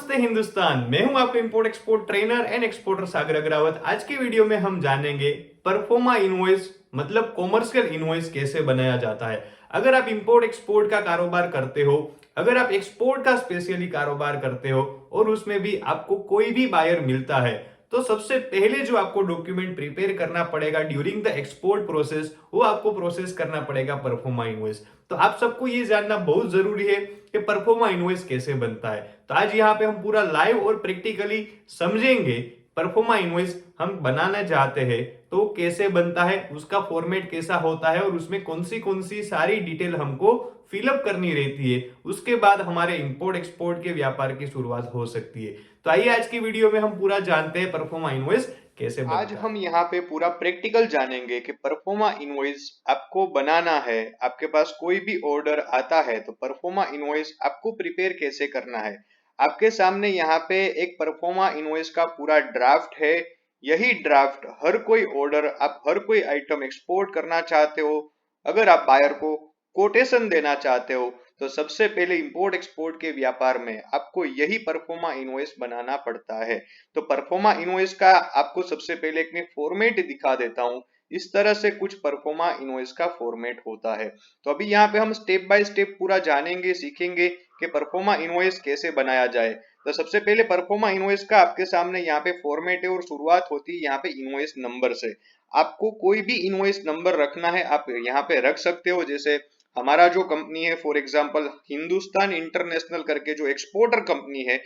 नमस्ते हिंदुस्तान। मैं हूं आपका import export trainer and exporter Sagar Agrawat. आज के वीडियो में हम जानेंगे परफॉर्मा इनवॉइस मतलब कॉमर्शियल इनवॉइस कैसे बनाया जाता है। अगर आप इंपोर्ट एक्सपोर्ट का कारोबार करते हो, अगर आप एक्सपोर्ट का स्पेशली कारोबार करते हो और उसमें भी आपको कोई भी बायर मिलता है, तो सबसे पहले जो आपको डॉक्यूमेंट प्रिपेयर करना पड़ेगा ड्यूरिंग द एक्सपोर्ट प्रोसेस, वो आपको प्रोसेस करना पड़ेगा परफॉर्मा इनवॉइस। तो आप सबको ये जानना बहुत जरूरी है कि परफॉर्मा इनवॉइस कैसे बनता है। तो आज यहाँ पे हम पूरा लाइव और प्रैक्टिकली समझेंगे परफॉर्मा इनवॉइस हम बनाना चाहते हैं तो कैसे बनता है, उसका फॉर्मेट कैसा होता है और उसमें कौन सी सारी डिटेल हमको फिलअप करनी रहती है। उसके बाद हमारे इंपोर्ट एक्सपोर्ट के व्यापार की शुरुआत हो सकती है। तो आइए आज की वीडियो में हम पूरा जानते हैं परफॉर्मा इनवॉइस कैसे आज बनता है। हम यहाँ पे पूरा प्रैक्टिकल जानेंगे कि परफॉर्मा इनवॉइस आपको बनाना है। आपके पास कोई भी ऑर्डर आता है तो परफॉर्मा इनवॉइस आपको प्रिपेयर कैसे करना है। आपके सामने यहाँ पे एक परफॉर्मा इनवॉइस का पूरा ड्राफ्ट है। यही ड्राफ्ट हर कोई ऑर्डर, आप हर कोई आइटम एक्सपोर्ट करना चाहते हो, अगर आप बायर को कोटेशन देना चाहते हो, तो सबसे पहले इंपोर्ट एक्सपोर्ट के व्यापार में आपको यही परफॉर्मा इनवॉइस बनाना पड़ता है। तो परफॉर्मा इनवॉइस का आपको सबसे पहले एक मैं फॉर्मेट दिखा देता हूँ। इस तरह से कुछ परफॉर्मा इनवॉइस का फॉर्मेट होता है। तो अभी यहाँ पे हम स्टेप बाय स्टेप पूरा जानेंगे, सीखेंगे कि परफॉर्मा इनवॉइस कैसे बनाया जाए। तो सबसे पहले परफॉर्मा इनवॉइस का आपके सामने यहाँ पे फॉर्मेट है और शुरुआत होती है यहाँ पे इनवॉइस नंबर से। आपको कोई भी इनवॉइस नंबर रखना है, आप यहाँ पे रख सकते हो। जैसे हमारा जो कंपनी है, फॉर एग्जांपल हिंदुस्तान इंटरनेशनल करके जो एक्सपोर्टर कंपनी है,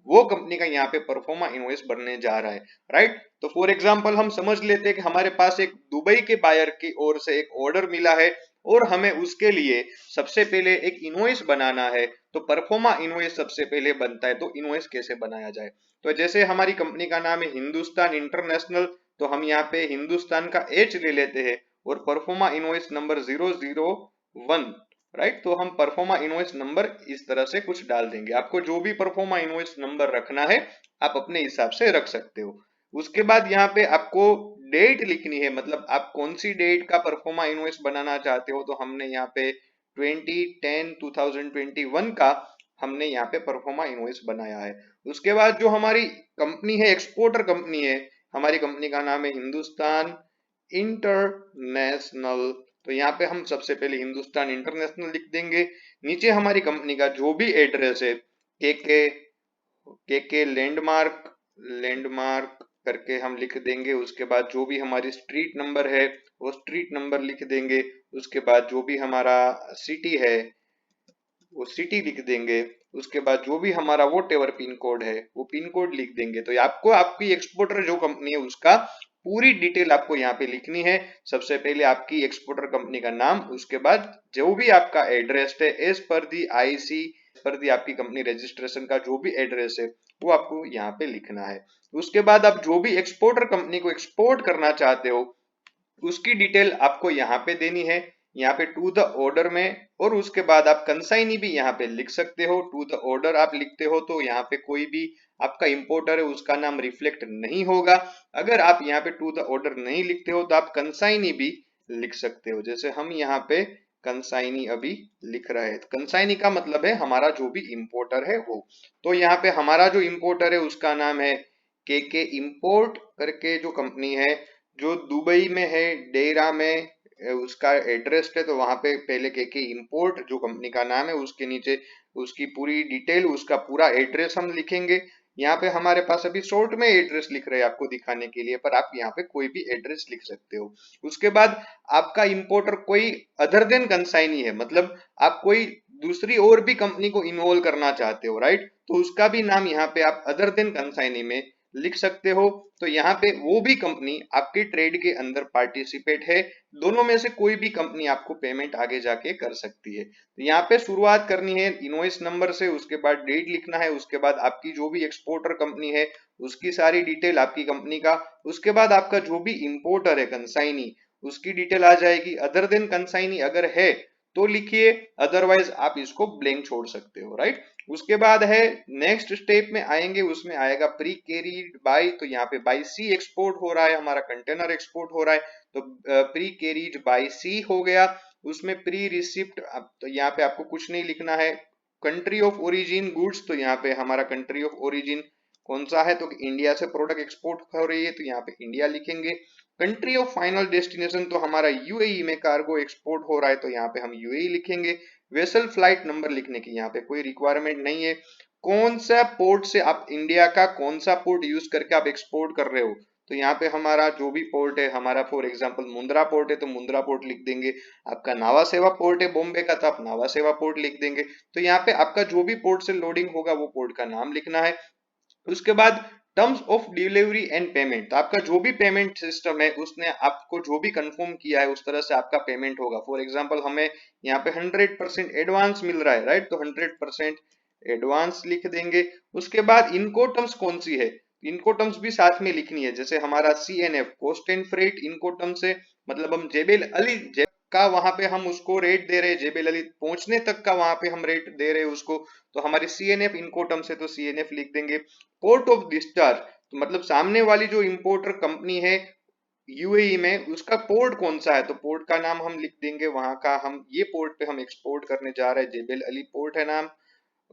वो कंपनी का यहाँ पे परफॉर्मा इनवॉइस बनने जा रहा है। राइट। तो फॉर एग्जांपल हम समझ लेते हैं कि हमारे पास एक दुबई के बायर की ओर से एक ऑर्डर मिला है और हमें उसके लिए सबसे पहले एक इनवॉइस बनाना है। तो परफॉर्मा इनवॉइस सबसे पहले बनता है। तो इनवॉइस कैसे बनाया जाए, तो जैसे हमारी कंपनी का नाम है हिंदुस्तान इंटरनेशनल, तो हम यहाँ पे हिंदुस्तान का एच ले लेते हैं और परफॉर्मा इनवॉइस नंबर 001। राइट। तो हम परफॉर्मा इनवॉइस नंबर इस तरह से कुछ डाल देंगे। आपको जो भी परफॉर्मा इनवॉइस नंबर रखना है आप अपने हिसाब से रख सकते हो। उसके बाद यहाँ पे आपको डेट लिखनी है, मतलब आप कौन सी डेट का परफॉर्मा इनवॉइस बनाना चाहते हो। तो हमने यहाँ पे 2010-2021 का हमने यहाँ पे परफॉर्मा इनवॉइस बनाया है। उसके बाद जो हमारी कंपनी है, एक्सपोर्टर कंपनी है, हमारी कंपनी का नाम है हिंदुस्तान इंटरनेशनल। तो यहाँ पे हम सबसे पहले हिंदुस्तान इंटरनेशनल लिख देंगे। नीचे हमारी कंपनी का जो भी एड्रेस है, के लैंडमार्क लैंडमार्क करके हम लिख देंगे। उसके बाद जो भी हमारी स्ट्रीट नंबर है वो स्ट्रीट नंबर लिख देंगे। उसके बाद जो भी हमारा सिटी है वो सिटी लिख देंगे। उसके बाद जो भी हमारा वोट एवर पिन कोड है वो पिन कोड लिख देंगे। तो आपको आपकी एक्सपोर्टर जो कंपनी है उसका पूरी डिटेल आपको यहाँ पे लिखनी है। सबसे पहले आपकी एक्सपोर्टर कंपनी का नाम, उसके बाद जो भी आपका एड्रेस है एज पर दी आईसी, पर दी आपकी कंपनी रजिस्ट्रेशन का जो भी एड्रेस है वो आपको यहाँ पे लिखना है। उसके बाद आप जो भी एक्सपोर्टर कंपनी को एक्सपोर्ट करना चाहते हो उसकी डिटेल आपको यहाँ पे देनी है, यहाँ पे टू द ऑर्डर में। और उसके बाद आप कंसाइनी भी यहाँ पे लिख सकते हो। टू द ऑर्डर आप लिखते हो तो यहाँ पे कोई भी आपका इंपोर्टर है उसका नाम रिफ्लेक्ट नहीं होगा। अगर आप यहाँ पे टू द ऑर्डर नहीं लिखते हो तो आप कंसाइनी भी लिख सकते हो। जैसे हम यहाँ पे कंसाइनी अभी लिख रहे हैं। कंसाइनी का मतलब है हमारा जो भी इंपोर्टर है वो। तो यहाँ पे हमारा जो इंपोर्टर है उसका नाम है के इम्पोर्ट करके जो कंपनी है, जो दुबई में है, डेरा में उसका एड्रेस है। तो वहां पे पहले के इम्पोर्ट जो कंपनी का नाम है उसके नीचे उसकी पूरी डिटेल, उसका पूरा एड्रेस हम लिखेंगे। यहाँ पे हमारे पास अभी शॉर्ट में एड्रेस लिख रहे हैं आपको दिखाने के लिए, पर आप यहाँ पे कोई भी एड्रेस लिख सकते हो। उसके बाद आपका इंपोर्टर कोई अदर देन कंसाइनी है, मतलब आप कोई दूसरी और भी कंपनी को इन्वॉल्व करना चाहते हो। राइट। तो उसका भी नाम यहाँ पे आप अदर देन कंसाइनी में लिख सकते हो। तो यहाँ पे वो भी कंपनी आपके ट्रेड के अंदर पार्टिसिपेट है। दोनों में से कोई भी कंपनी आपको पेमेंट आगे जाके कर सकती है। तो यहाँ पे शुरुआत करनी है इनवॉइस नंबर से, उसके बाद डेट लिखना है, उसके बाद आपकी जो भी एक्सपोर्टर कंपनी है उसकी सारी डिटेल आपकी कंपनी का, उसके बाद आपका जो भी इंपोर्टर है कंसाइनी उसकी डिटेल आ जाएगी। अदर देन कंसाइनी अगर है तो लिखिए, अदरवाइज आप इसको ब्लैंक छोड़ सकते हो। राइट। उसके बाद है नेक्स्ट स्टेप में आएंगे, उसमें आएगा प्री कैरीड बाय। तो यहाँ पे बाय सी एक्सपोर्ट हो रहा है, हमारा कंटेनर एक्सपोर्ट हो रहा है। तो प्री कैरीड बाय सी हो गया। उसमें प्री रिसिप्ट, तो यहाँ पे आपको कुछ नहीं लिखना है। कंट्री ऑफ ओरिजिन गुड्स, तो यहाँ पे हमारा कंट्री ऑफ ओरिजिन कौन सा है, तो इंडिया से प्रोडक्ट एक्सपोर्ट हो रही है तो यहाँ पे इंडिया लिखेंगे। कंट्री ऑफ फाइनल डेस्टिनेशन, तो हमारा यूएई में कार्गो एक्सपोर्ट हो रहा है तो यहाँ पे हम यूएई लिखेंगे। वेसल फ्लाइट नंबर लिखने की यहाँ पे कोई रिक्वायरमेंट नहीं है। कौन सा पोर्ट से आप इंडिया का कौन सा पोर्ट यूज करके आप एक्सपोर्ट कर रहे हो, तो यहाँ पे हमारा जो भी पोर्ट है, हमारा फॉर एग्जांपल मुंद्रा पोर्ट है तो मुंद्रा पोर्ट लिख देंगे। आपका नावा सेवा पोर्ट है बॉम्बे का तो आप नावा सेवा पोर्ट लिख देंगे। तो यहाँ पे आपका जो भी पोर्ट से लोडिंग होगा वो पोर्ट का नाम लिखना है। उसके बाद terms of delivery and payment, तो आपका जो भी पेमेंट सिस्टम है उसने आपको जो भी कंफर्म किया है उस तरह से आपका पेमेंट होगा। फॉर एग्जांपल हमें यहाँ पे 100% एडवांस मिल रहा है, राइट, तो 100% एडवांस लिख देंगे। उसके बाद इनको टर्म्स कौन सी है, इनको टर्म्स भी साथ में लिखनी है। जैसे हमारा CNF कॉस्ट एंड फ्रेट इनको टर्म्स है, मतलब हम जेबेल अली का वहां पे हम उसको रेट दे रहे हैं, जेबेल अली पहुंचने तक का वहां पे हम रेट दे रहे हैं उसको, तो हमारी CNF इनको टर्म्स है तो CNF लिख देंगे। पोर्ट ऑफ डिस्चार्ज, तो मतलब सामने वाली जो इंपोर्टर कंपनी है यूएई में उसका पोर्ट कौन सा है, तो पोर्ट का नाम हम लिख देंगे वहां का, हम ये पोर्ट पे हम एक्सपोर्ट करने जा रहे हैं, जेबेल अली पोर्ट है नाम।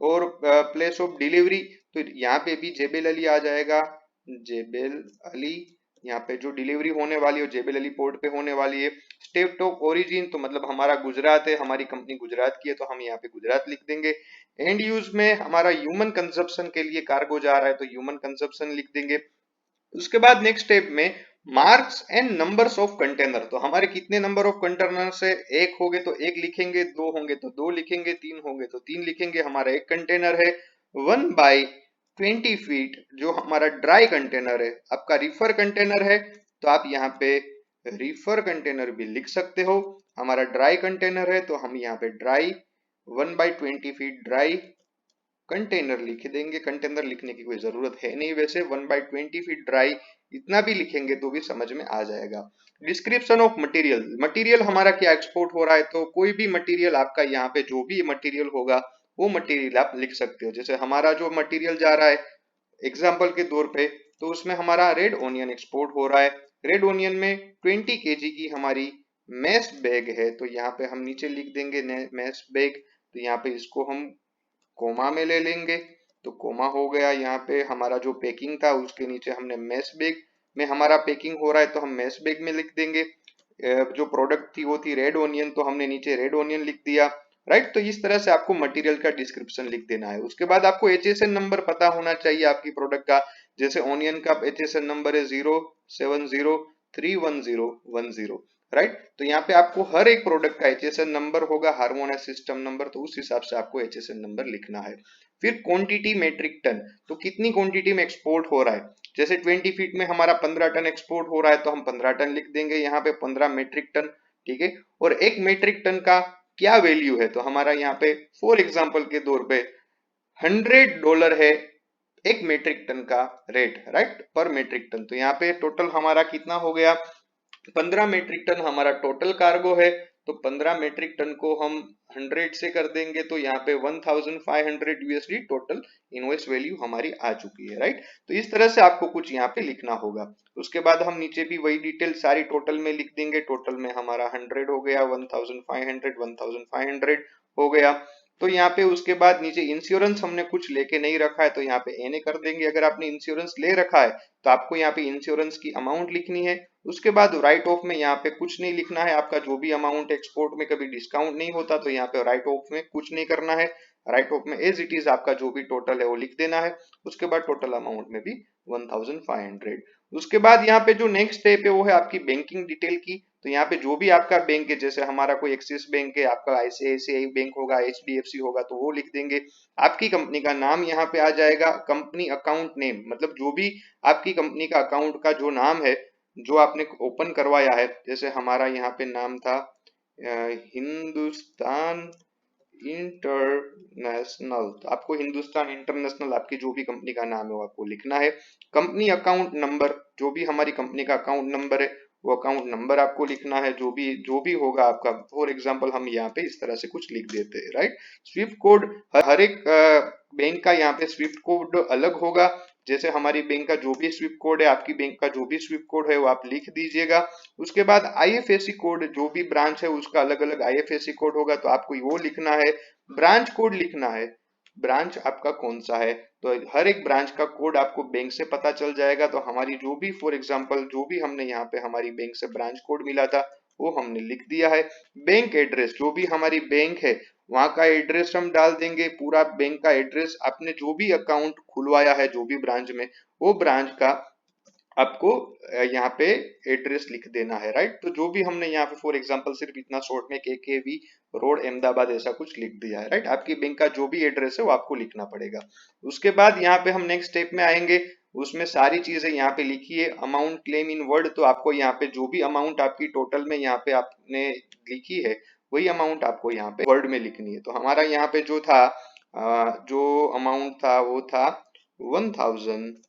और प्लेस ऑफ डिलीवरी, तो यहाँ पे भी जेबेल अली आ जाएगा, जेबेल अली, यहाँ पे जो डिलीवरी होने वाली है जेबेल अली पोर्ट पे होने वाली है। स्टेट ऑफ ओरिजिन, तो मतलब हमारा गुजरात है, हमारी कंपनी गुजरात की है तो हम यहाँ पे गुजरात लिख देंगे। एंड यूज में हमारा ह्यूमन कंजप्शन के लिए कार्गो जा रहा है तो ह्यूमन कंजप्शन लिख देंगे। उसके बाद नेक्स्ट स्टेप में marks and numbers of container, तो हमारे कितने नंबर ऑफ कंटेनर से, एक होंगे तो एक लिखेंगे, दो होंगे तो दो लिखेंगे, तीन होंगे तो तीन लिखेंगे। हमारा एक कंटेनर है 1/20 फीट जो हमारा ड्राई कंटेनर है। आपका रिफर कंटेनर है तो आप यहाँ पे रिफर कंटेनर भी लिख सकते हो। हमारा ड्राई कंटेनर है तो हम यहाँ पे ड्राई 1/20 फीट ड्राई कंटेनर लिख देंगे। कंटेनर लिखने की कोई जरूरत है नहीं, वैसे 1/20 फीट ड्राई इतना भी लिखेंगे तो भी समझ में आ जाएगा। डिस्क्रिप्शन ऑफ मटेरियल, मटेरियल हमारा क्या एक्सपोर्ट हो रहा है, तो कोई भी मटेरियल आपका यहाँ पे जो भी मटेरियल होगा वो मटेरियल आप लिख सकते हो। जैसे हमारा जो मटेरियल जा रहा है एग्जाम्पल के तौर पे, तो उसमें हमारा रेड ओनियन एक्सपोर्ट हो रहा है। रेड ओनियन में 20 kg की हमारी मैश बैग है तो यहाँ पे हम नीचे लिख देंगे मैश बैग, तो यहाँ पे इसको हम कोमा में ले लेंगे तो कोमा हो गया। यहाँ पे हमारा जो पैकिंग था उसके नीचे हमने मैश बैग में हमारा पैकिंग हो रहा है तो हम मैश बैग में लिख देंगे। जो प्रोडक्ट थी वो थी रेड ओनियन तो हमने नीचे रेड ओनियन लिख दिया, राइट। तो इस तरह से आपको मटेरियल का डिस्क्रिप्शन लिख देना है। उसके बाद आपको HSN नंबर पता होना चाहिए आपकी प्रोडक्ट का। जैसे ओनियन का HSN नंबर है 070310110, राइट। तो यहाँ पे आपको हर एक प्रोडक्ट का HSN नंबर होगा, हार्मोनियस सिस्टम नंबर, तो उस हिसाब से आपको HSN नंबर लिखना है। फिर क्वांटिटी मेट्रिक टन, तो कितनी क्वांटिटी में एक्सपोर्ट हो रहा है। जैसे 20 फीट में हमारा 15 टन एक्सपोर्ट हो रहा है तो हम 15 टन लिख देंगे यहाँ पे 15 मेट्रिक टन, ठीक है। और एक मेट्रिक टन का क्या वैल्यू है, तो हमारा यहाँ पे फॉर एग्जांपल के तौर पे $100 है एक मेट्रिक टन का रेट, राइट, पर मेट्रिक टन। तो यहाँ पे टोटल हमारा कितना हो गया, 15 मेट्रिक टन हमारा टोटल कार्गो है। तो 15 मेट्रिक टन को हम 100 से कर देंगे तो यहाँ पे $1500 टोटल इनवॉइस वैल्यू हमारी आ चुकी है, राइट। तो इस तरह से आपको कुछ यहाँ पे लिखना होगा। उसके बाद हम नीचे भी वही डिटेल सारी टोटल में लिख देंगे। टोटल में हमारा 100 हो गया, 1500 हो गया। तो यहाँ पे उसके बाद नीचे इंश्योरेंस हमने कुछ लेके नहीं रखा है तो यहाँ पे एने कर देंगे। अगर आपने इंश्योरेंस ले रखा है तो आपको यहाँ पे इंश्योरेंस की अमाउंट लिखनी है। उसके बाद राइट ऑफ में यहाँ पे कुछ नहीं लिखना है, आपका जो भी अमाउंट एक्सपोर्ट में कभी डिस्काउंट नहीं होता तो यहाँ पे राइट ऑफ में कुछ नहीं करना है। राइट ऑफ में एज इट इज आपका जो भी टोटल है वो लिख देना है। उसके बाद टोटल अमाउंट में भी 1500। उसके बाद यहाँ पे जो नेक्स्ट स्टेप है वो है आपकी बैंकिंग डिटेल की। तो यहाँ पे जो भी आपका बैंक है, जैसे हमारा कोई एक्सिस बैंक है, आपका ICICI बैंक होगा, HDFC होगा तो वो लिख देंगे। आपकी कंपनी का नाम यहाँ पे आ जाएगा, कंपनी अकाउंट नेम, मतलब जो भी आपकी कंपनी का अकाउंट का जो नाम है जो आपने ओपन करवाया है। जैसे हमारा यहाँ पे नाम था हिंदुस्तान इंटरनेशनल, तो आपको हिंदुस्तान इंटरनेशनल आपकी जो भी कंपनी का नाम है वो आपको लिखना है। कंपनी अकाउंट नंबर, जो भी हमारी कंपनी का अकाउंट नंबर है वो अकाउंट नंबर आपको लिखना है, जो भी होगा आपका। फॉर एग्जांपल हम यहाँ पे इस तरह से कुछ लिख देते हैं, राइट। स्विफ्ट कोड, हर एक बैंक का यहाँ पे स्विफ्ट कोड अलग होगा। जैसे हमारी बैंक का जो भी स्विफ्ट कोड है, आपकी बैंक का जो भी स्विफ्ट कोड है वो आप लिख दीजिएगा। उसके बाद IFSC कोड, जो भी ब्रांच है उसका अलग अलग IFSC कोड होगा तो आपको वो लिखना है। ब्रांच कोड लिखना है, ब्रांच आपका कौन सा है। तो हर एक ब्रांच का कोड आपको बैंक से पता चल जाएगा। तो हमारी जो भी फॉर एग्जांपल जो भी हमने यहाँ पे हमारी बैंक से ब्रांच कोड मिला था वो हमने लिख दिया है। बैंक एड्रेस जो भी हमारी बैंक है वहां का एड्रेस हम डाल देंगे, पूरा बैंक का एड्रेस, आपने जो भी अकाउंट खुलवाया है जो भी ब्रांच में वो ब्रांच का आपको यहाँ पे एड्रेस लिख देना है, राइट। तो जो भी हमने यहाँ पे फॉर एग्जांपल सिर्फ इतना शॉर्ट में केकेवी रोड अहमदाबाद ऐसा कुछ लिख दिया है, राइट। आपकी बैंक का जो भी एड्रेस है वो आपको लिखना पड़ेगा। उसके बाद यहाँ पे हम नेक्स्ट स्टेप में आएंगे, उसमें सारी चीजें यहाँ पे लिखिए। अमाउंट क्लेम इन वर्ड, तो आपको यहाँ पे जो भी अमाउंट आपकी टोटल में यहाँ पे आपने लिखी है वही अमाउंट आपको यहाँ पे वर्ड में लिखनी है। तो हमारा यहाँ पे जो था जो अमाउंट था वो था 1500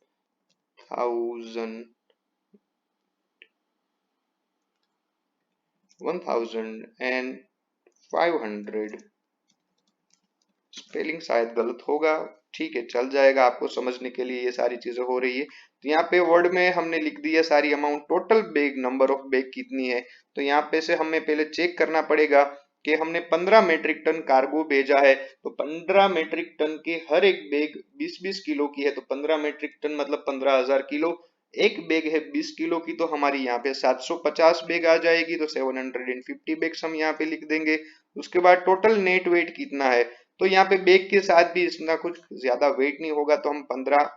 स्पेलिंग शायद गलत होगा, ठीक है चल जाएगा, आपको समझने के लिए ये सारी चीजें हो रही है। तो यहाँ पे वर्ड में हमने लिख दिया सारी amount, total bag number of bag कितनी है। तो यहाँ पे से हमें पहले चेक करना पड़ेगा कि हमने 15 मेट्रिक टन कार्गो भेजा है। तो 15 मेट्रिक टन के हर एक बैग 20-20 किलो की है। तो 15 मेट्रिक टन मतलब 15,000 किलो। एक बैग है 20 किलो की, तो हमारी यहाँ पे 750 बैग आ जाएगी। तो 750 बैग्स हम यहाँ पे लिख देंगे। उसके बाद टोटल नेट वेट कितना है, तो यहाँ पे बैग के साथ भी इसका कुछ ज्यादा वेट नहीं होगा, तो हम 15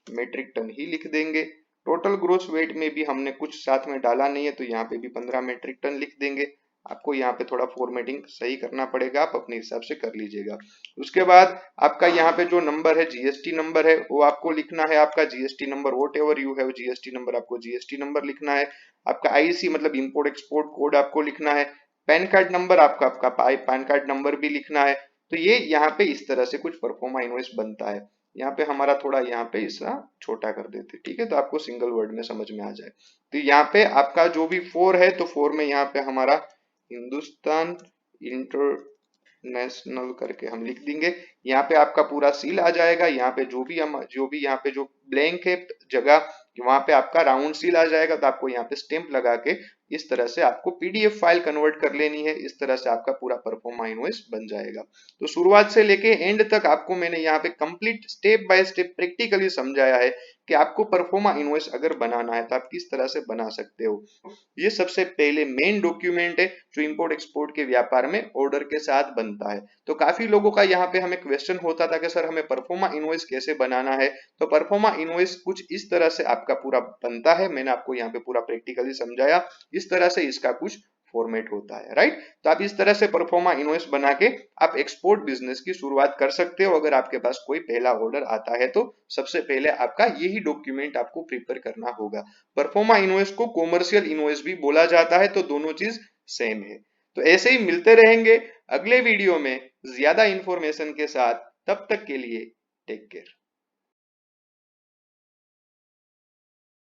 मेट्रिक टन ही लिख देंगे। टोटल ग्रोस वेट में भी हमने कुछ साथ में डाला नहीं है, तो यहाँ पे भी 15 मेट्रिक टन लिख देंगे। आपको यहाँ पे थोड़ा फॉर्मेटिंग सही करना पड़ेगा, आप अपने हिसाब से कर लीजिएगा। उसके बाद आपका यहाँ पे जो नंबर है जीएसटी नंबर है वो आपको लिखना है। आपका GST number what ever you have GST number, आपको जीएसटी नंबर लिखना है। आपका आईसी मतलब इंपोर्ट एक्सपोर्ट कोड आपको लिखना है। पैन कार्ड नंबर आपका आपका पैन कार्ड नंबर भी लिखना है। तो ये यहाँ पे इस तरह से कुछ परफॉर्मा इनवॉइस बनता है। यहाँ पे हमारा थोड़ा यहाँ पे इसका छोटा कर देते, ठीक है, तो आपको सिंगल वर्ड में समझ में आ जाए। तो यहाँ पे आपका जो भी 4 है तो 4 में यहाँ पे हमारा हिंदुस्तान इंटरनेशनल करके हम लिख देंगे। यहाँ पे आपका पूरा सील आ जाएगा। यहाँ पे जो भी यहाँ पे जो ब्लैंक है जगह वहां पे आपका राउंड सील आ जाएगा। तो आपको यहाँ पे स्टैंप लगा के इस तरह से आपको पीडीएफ फाइल कन्वर्ट कर लेनी है। इस तरह से आपका पूरा परफॉर्मा इनवॉइस बन जाएगा। तो शुरुआत से लेके एंड तक आपको मैंने यहाँ पे complete step by step practically समझाया है कि आपको परफॉर्मा इनवॉइस अगर बनाना है तो आप किस तरह से बना सकते हो। ये सबसे पहले मेन डॉक्यूमेंट है जो इंपोर्ट एक्सपोर्ट के व्यापार में ऑर्डर के साथ बनता है। तो काफी लोगों का यहाँ पे हमें क्वेश्चन होता था कि सर हमें परफॉर्मा इनवॉइस कैसे बनाना है। तो परफॉर्मा इनवॉइस कुछ इस तरह से आपका पूरा बनता है। मैंने आपको यहाँ पे पूरा प्रैक्टिकली समझाया, इस तरह से इसका कुछ फॉर्मेट होता है, राइट। तो आप इस तरह से परफॉर्मा इनवॉइस बना के आप एक्सपोर्ट बिजनेस की शुरुआत कर सकते हो। अगर आपके पास कोई पहला ऑर्डर आता है तो सबसे पहले आपका यही डॉक्यूमेंट आपको प्रिपेयर करना होगा। परफॉर्मा इनवॉइस को कॉमर्शियल इनवॉइस भी बोला जाता है, तो दोनों चीज सेम है। तो ऐसे ही मिलते रहेंगे अगले वीडियो में ज्यादा इंफॉर्मेशन के साथ। तब तक के लिए टेक केयर।